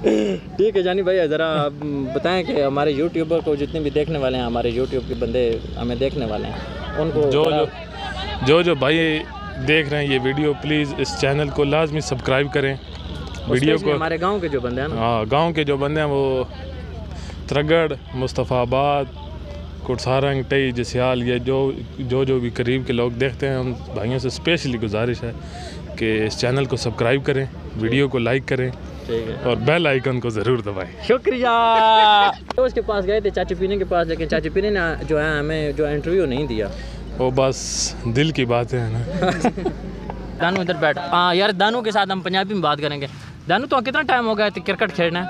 ठीक है जानी भाई, ज़रा आप बताएं कि हमारे यूट्यूबर को जितने भी देखने वाले हैं, हमारे यूट्यूब के बंदे हमें देखने वाले हैं, उनको जो भाई देख रहे हैं ये वीडियो, प्लीज़ इस चैनल को लाजमी सब्सक्राइब करें। वीडियो को हमारे गांव के जो बंदे हैं ना, हाँ गांव के जो बंदे हैं वो तरगढ़, मुस्तफ़ाबाद, कुटसारंग, टई, जसियाल, ये जो भी करीब के लोग देखते हैं, उन भाइयों से स्पेशली गुजारिश है कि इस चैनल को सब्सक्राइब करें, वीडियो को लाइक करें, ठीक है, और बेल आइकन को ज़रूर दबाएं। शुक्रिया। तो उसके पास गए थे चाची पीने के पास, लेकिन चाची पीने ने जो है हमें जो इंटरव्यू नहीं दिया। वो बस दिल की बात है ना। दानू इधर बैठ। हाँ यार, दानू के साथ हम पंजाबी में बात करेंगे। दानू तो कितना टाइम हो गया क्रिकेट खेलना?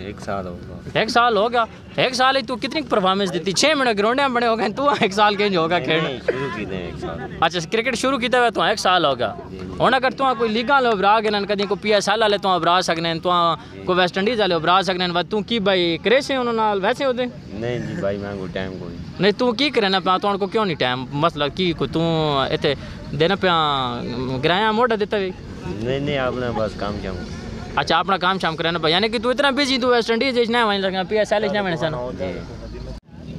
1 साल हो गया। 1 साल हो गया? 1 साल ही तू कितनी परफॉर्मेंस देती? 6 महीने ग्राउंड में बड़े हो गए, तू 1 साल के होगा खेलना? शुरू की थे 1 साल। अच्छा, क्रिकेट शुरू किया हुआ तो 1 साल हो गया। और अगर तू कोई लीगा लो उभरा गए, कभी को PSL वाले तो उभरा सकने, तो कोई वेस्ट इंडीज़ वाले उभरा सकने, तू की भाई क्रेसे उन्होंने वैसे होते? नहीं जी भाई, मैं को टाइम कोई नहीं। तू की करना पे तो को क्यों नहीं टाइम? मतलब की को तू इतने देना पे गिराया मोटा देता भी? नहीं, आपने बस काम क्या। अच्छा, अपना काम शाम कराना भाई, यानी कि तू इतना बिजी, तू वेस्ट इंडीज़ ना वहीं लगा, PSL ना वहीं सन।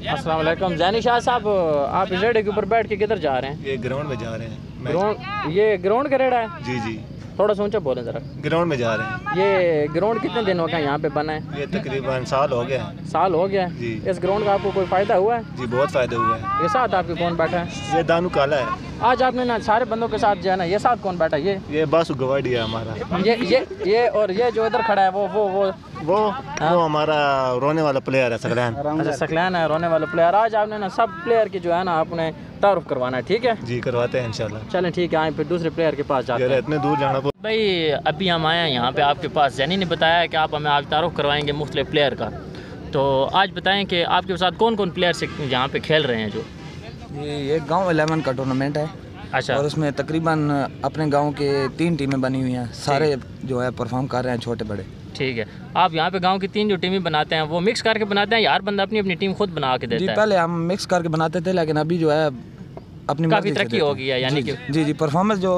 अस्सलाम वालेकुम ज़ैनी शाह साहब, आप इस रेडे के ऊपर बैठ के किधर जा रहे हैं? ये ग्राउंड में जा रहे हैं। ग्राउंड? ये ग्राउंड का रेडा है? जी जी। थोड़ा सा ऊंचा बोलें ज़रा। ग्राउंड में जा रहे हैं। ये ग्राउंड कितने दिन हो गए यहाँ पे बना है? ये तकरीबन साल हो गया। साल हो गया जी। इस ग्राउंड का आपको कोई फ़ायदा हुआ है? जी बहुत फ़ायदा हुआ है। ये साथ आपके कौन बैठा है? ये दानू काला है। आज आपने ना सारे बंदों के साथ जो है ना, ये साथ कौन बैठा है? ये बासु गवाडी है हमारा। ये और ये जो इधर खड़ा है वो हमारा रोने वाला प्लेयर है, सकलैन। अच्छा, सकलैन है रोने वाला प्लेयर। आज आपने ना सब प्लेयर की जो है ना आपने तारुफ करवाना है, ठीक है? जी करवाते हैं इंशाल्लाह। चलें ठीक है, आए फिर दूसरे प्लेयर के पास जाते हैं। इतने दूर जाना भाई अभी हम आए हैं यहाँ पे आपके पास। जैनी ने बताया कि आप हमें आज तारुफ करवाएंगे मुख्तलिफ प्लेयर का, तो आज बताएं कि आपके साथ कौन कौन प्लेयर से यहाँ पे खेल रहे हैं? जो ये गांव 11 का टूर्नामेंट है। अच्छा। और उसमें तकरीबन अपने गांव के 3 टीमें बनी हुई हैं, सारे जो है परफॉर्म कर रहे हैं, छोटे बड़े। ठीक है, आप यहाँ पे गांव की 3 जो टीमें बनाते हैं वो मिक्स करके बनाते हैं या हर बंदा अपनी अपनी टीम खुद बना के देता है? जी पहले हम मिक्स करके बनाते थे, लेकिन अभी जो है अपनी काफ़ी तरक्की हो गई है, यानी कि जी परफॉर्मेंस जो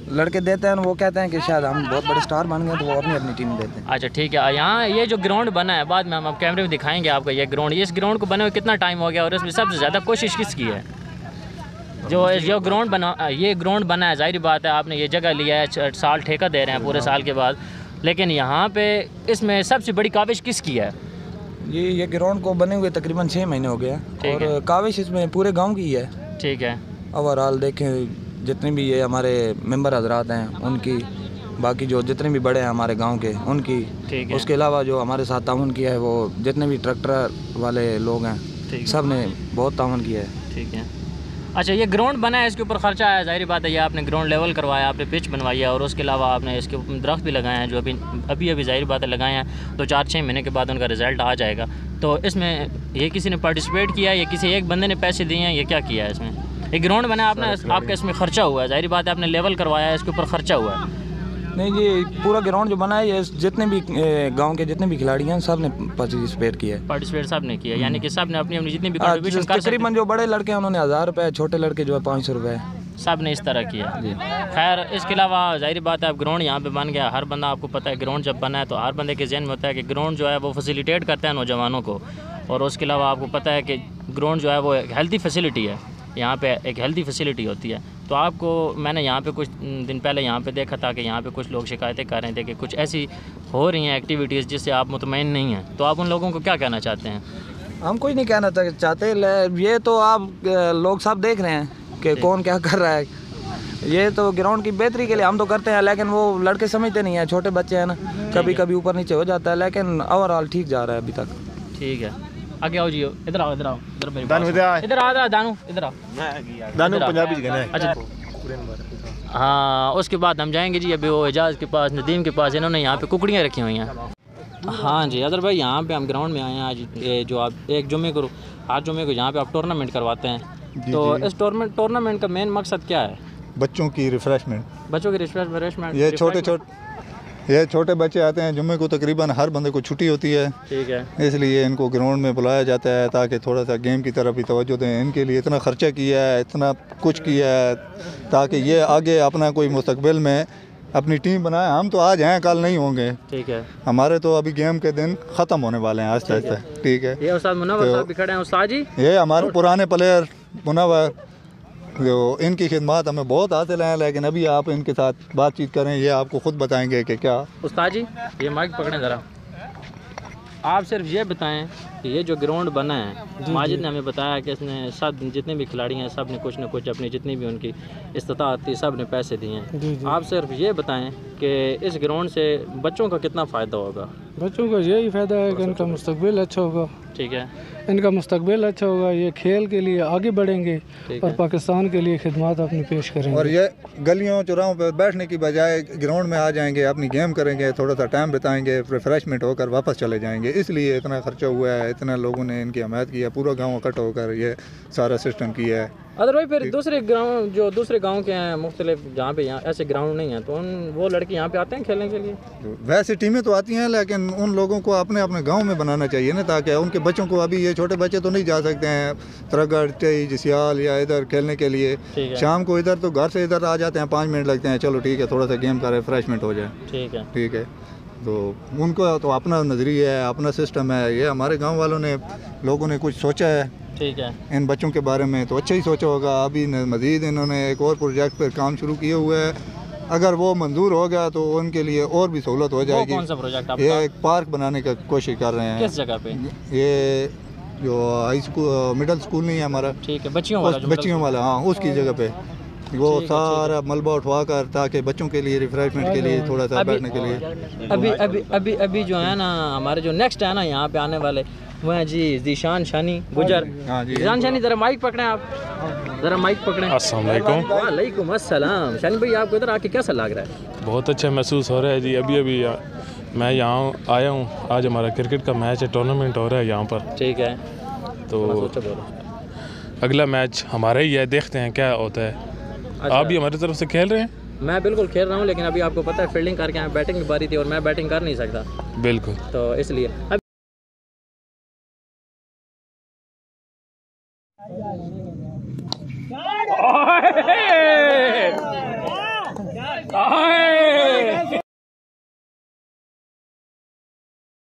लड़के देते हैं वो कहते हैं कि शायद हम बहुत बड़े स्टार बन गए, तो वो अपनी अपनी टीम देते हैं। अच्छा ठीक है, यहाँ ये जो ग्राउंड बना है, बाद में हम कैमरे में दिखाएंगे आपको ये ग्राउंड। इस ग्राउंड को बने हुए कितना टाइम हो गया और इसमें सबसे ज़्यादा कोशिश किसकी है? जो ग्राउंड बना, ये ग्राउंड बना है, जाहिर बात है आपने ये जगह लिया है, साल ठेका दे रहे हैं पूरे साल के बाद, लेकिन यहाँ पे इसमें सबसे बड़ी काविश किसकी है? ये ग्राउंड को बने हुए तकरीबन 6 महीने हो गया और काविश इसमें पूरे गाँव की है। ठीक है। ओवरऑल देखें जितने भी ये हमारे मेंबर हजरात हैं उनकी, बाकी जो जितने भी बड़े हैं हमारे गांव के उनकी, उसके अलावा जो हमारे साथ ताउन किया है वो जितने भी ट्रैक्टर वाले लोग हैं सब ने बहुत ताउन किया है। ठीक है। अच्छा, ये ग्राउंड बना है, इसके ऊपर खर्चा आया, जाहिर बात है ये आपने ग्राउंड लेवल करवाया, आपने पिच बनवाई है और उसके अलावा आपने इसके दरख्त भी लगाए हैं जो अभी जाहिर बात है लगाए हैं, तो 4-6 महीने के बाद उनका रिज़ल्ट आ जाएगा। तो इसमें ये किसी ने पार्टिसिपेट किया है या किसी एक बंदे ने पैसे दिए हैं, ये क्या किया है इसमें? एक ग्राउंड बना आपने, आपका इसमें खर्चा हुआ है, जाहिर बात है आपने लेवल करवाया है, इसके ऊपर खर्चा हुआ है। नहीं, ये पूरा ग्राउंड जो बना है ये जितने भी गांव के जितने भी खिलाड़ी हैं सब ने पार्टिसिपेट किया है। पार्टिसिपेट सब ने किया, यानी कि सब ने अपनी अपनी जितनी भी कंट्रीब्यूशन कर सकते। तकरीबन जो बड़े लड़के हैं उन्होंने 1000 रुपये, छोटे लड़के जो है 500 रुपये, सब ने इस तरह किया। खैर इसके अलावा जाहिर बात है अब ग्राउंड यहाँ पे बन गया, हर बंदा आपको पता है ग्राउंड जब बना है तो हर बंदे के जहन में होता है कि ग्राउंड जो है वो फैसिलिटेट करता है नौजवानों को, और उसके अलावा आपको पता है कि ग्राउंड जो है वो एक हेल्दी फैसिलिटी है, यहाँ पे एक हेल्दी फैसिलिटी होती है। तो आपको मैंने यहाँ पे कुछ दिन पहले यहाँ पे देखा था कि यहाँ पे कुछ लोग शिकायतें कर रहे थे कि कुछ ऐसी हो रही हैं एक्टिविटीज़ जिससे आप मुतमईन नहीं हैं, तो आप उन लोगों को क्या कहना चाहते हैं? हम कुछ नहीं कहना चाहते, ये तो आप लोग सब देख रहे हैं कि कौन क्या कर रहा है। ये तो ग्राउंड की बेहतरी के लिए हम तो करते हैं, लेकिन वो लड़के समझते नहीं हैं, छोटे बच्चे हैं ना, कभी कभी ऊपर नीचे हो जाता है, लेकिन ओवरऑल ठीक जा रहा है अभी तक। ठीक है, आगे आओ जी, इधर आओ, इधर आओ, इधर आ दानू, इधर आओ। दानू पंजाबी जी है। अच्छा हाँ, उसके बाद हम जाएंगे जी अभी वो एजाज के पास, नदीम के पास, इन्होंने यहाँ पे कुकड़ियाँ रखी हुई हैं। हाँ जी अदर भाई, यहाँ पे हम ग्राउंड में आए हैं आज, ये जो आप एक जुम्मे को हर जुम्मे को यहाँ पे आप टूर्नामेंट करवाते हैं, तो इस टूर्नामेंट का मेन मकसद क्या है? बच्चों की रिफ्रेशमेंट। बच्चों की रिफ्रेशमेंट। ये छोटे बच्चे आते हैं जुम्मे को, तकरीबन हर बंदे को छुट्टी होती है, ठीक है, इसलिए इनको ग्राउंड में बुलाया जाता है ताकि थोड़ा सा गेम की तरफ भी तवज्जो दें। इनके लिए इतना ख़र्चा किया है, इतना कुछ किया है ताकि ये आगे अपना कोई मुस्तकबिल में अपनी टीम बनाए। हम तो आज हैं, कल नहीं होंगे। ठीक है। हमारे तो अभी गेम के दिन ख़त्म होने वाले हैं आहिस्ता आहिस्ता। ठीक है। ये उस्ताद मुनव्वर साहब भी खड़े हैं। उस्ताद जी, ये हमारे पुराने प्लेयर मुनव्वर, जो इनकी खिदमत हमें बहुत हासिल हैं, लेकिन अभी आप इनके साथ बातचीत करें, ये आपको खुद बताएंगे कि क्या। उस्ताद जी ये माइक पकड़ें ज़रा, आप सिर्फ ये बताएं कि ये जो ग्राउंड बना है, माजिद ने हमें बताया कि इसने सब जितने भी खिलाड़ी हैं सब ने कुछ न कुछ अपनी जितनी भी उनकी इस्तिताअत थी सब ने पैसे दिए हैं। आप सिर्फ ये बताएं कि इस ग्राउंड से बच्चों का कितना फ़ायदा होगा? बच्चों को यही फ़ायदा है कि इनका मुस्तकबिल अच्छा होगा। ठीक है। इनका मुस्तकबिल अच्छा होगा, ये खेल के लिए आगे बढ़ेंगे और पाकिस्तान के लिए खिदमत अपनी पेश करेंगे। और ये गलियों चौराहों पर बैठने की बजाय ग्राउंड में आ जाएंगे, अपनी गेम करेंगे, थोड़ा सा टाइम बिताएंगे, रिफ्रेशमेंट होकर वापस चले जाएंगे। इसलिए इतना खर्चा हुआ है, इतना लोगों ने इनकी हमायत की है, पूरा गाँव इकट्ठा होकर ये सारा सिस्टम किया है। अदर भाई फिर दूसरे ग्राउंड जो दूसरे गांव के हैं मुख्तलिफ, जहाँ पे यहाँ ऐसे ग्राउंड नहीं हैं, तो वो लड़के यहाँ पे आते हैं खेलने के लिए? वैसे टीमें तो आती हैं, लेकिन उन लोगों को अपने अपने गांव में बनाना चाहिए ना, ताकि उनके बच्चों को, अभी ये छोटे बच्चे तो नहीं जा सकते हैं तरगड़ जसियाल या इधर खेलने के लिए। शाम को इधर तो घर से इधर आ जाते हैं, 5 मिनट लगते हैं, चलो ठीक है थोड़ा सा गेम का रिफ्रेशमेंट हो जाए। ठीक है। तो उनको तो अपना नज़रिया है, अपना सिस्टम है। ये हमारे गाँव वालों ने, लोगों ने कुछ सोचा है ठीक है इन बच्चों के बारे में, तो अच्छा ही सोचा होगा। अभी मज़ीद इन्होंने एक और प्रोजेक्ट पर काम शुरू किए हुए है, अगर वो मंजूर हो गया तो उनके लिए और भी सहूलत हो जाएगी। कौन सा प्रोजेक्ट आपका? ये एक पार्क बनाने का कोशिश कर रहे हैं। किस जगह पे? ये जो हाई स्कूल, मिडिल स्कूल नहीं है हमारा, ठीक है, बच्चियों वाला, हाँ उसकी जगह पे वो सारा मलबा उठवा कर, ताकि बच्चों के लिए रिफ्रेशमेंट के लिए थोड़ा सा बैठने के लिए। अभी जो है ना, हमारे जो नेक्स्ट है ना यहाँ पे आने वाले, वो है जी ज़ीशान शानी गुजर। ज़ीशान शानी ज़रा माइक पकड़ें, आप ज़रा माइक पकड़ें। अस्सलाम वालेकुम। वालेकुम अस्सलाम। शानी भाई आपको इधर आके कैसा लग रहा है? बहुत अच्छा महसूस हो रहा है जी। अभी मैं यहाँ आया हूँ, आज हमारा क्रिकेट का मैच है, टूर्नामेंट हो रहा है यहाँ पर। ठीक है। तो अगला मैच हमारा ही है, देखते हैं क्या होता है। अच्छा। आप भी हमारी तरफ से खेल रहे हैं? मैं बिल्कुल खेल रहा हूँ, लेकिन अभी आपको पता है फील्डिंग करके यहाँ बैटिंग की बारी थी और मैं बैटिंग कर नहीं सकता। बिल्कुल। तो इसलिए ओए